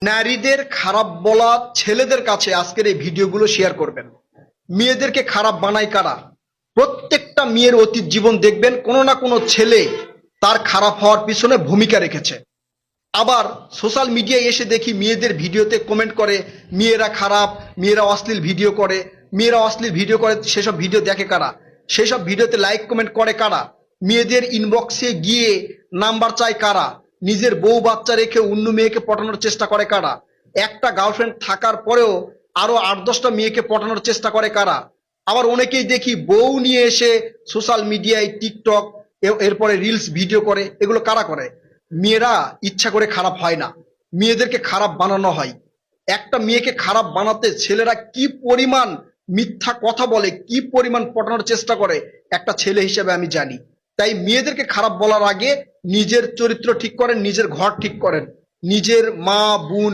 নারীদের খারাপ বলা ছেলেদের কাছে আজকের এই ভিডিওগুলো শেয়ার করবেন। মেয়েদেরকে খারাপ বানায় কারা? প্রত্যেকটা মেয়ের অতীত জীবন দেখবেন কোনো না কোনো ছেলে তার খারাপ হওয়ার পিছনে ভূমিকা রেখেছে। আবার সোশ্যাল মিডিয়ায় এসে দেখি মেয়েদের ভিডিওতে কমেন্ট করে মেয়েরা খারাপ, মেয়েরা অশ্লীল ভিডিও করে, মেয়েরা অশ্লীল ভিডিও করে। সেসব ভিডিও দেখে কারা? সেসব ভিডিওতে লাইক কমেন্ট করে কারা? মেয়েদের ইনবক্সে গিয়ে নাম্বার চায় কারা? নিজের বউ বাচ্চা রেখে অন্য মেয়েকে পটানোর চেষ্টা করে কারা? একটা গার্লফ্রেন্ড থাকার পরেও আরো 8-10টা মেয়েকে পটানোর চেষ্টা করে কারা? আবার অনেকেই দেখি বউ নিয়ে এসে সোশ্যাল মিডিয়ায় টিকটক এরপরে রিলস ভিডিও করে। এগুলো কারা করে? মেয়েরা ইচ্ছা করে খারাপ হয় না, মেয়েদেরকে খারাপ বানানো হয়। একটা মেয়েকে খারাপ বানাতে ছেলেরা কি পরিমাণ মিথ্যা কথা বলে, কি পরিমাণ পটানোর চেষ্টা করে একটা ছেলে হিসেবে আমি জানি। তাই মেয়েদেরকে খারাপ বলার আগে নিজের চরিত্র ঠিক করেন, নিজের ঘর ঠিক করেন, নিজের মা বোন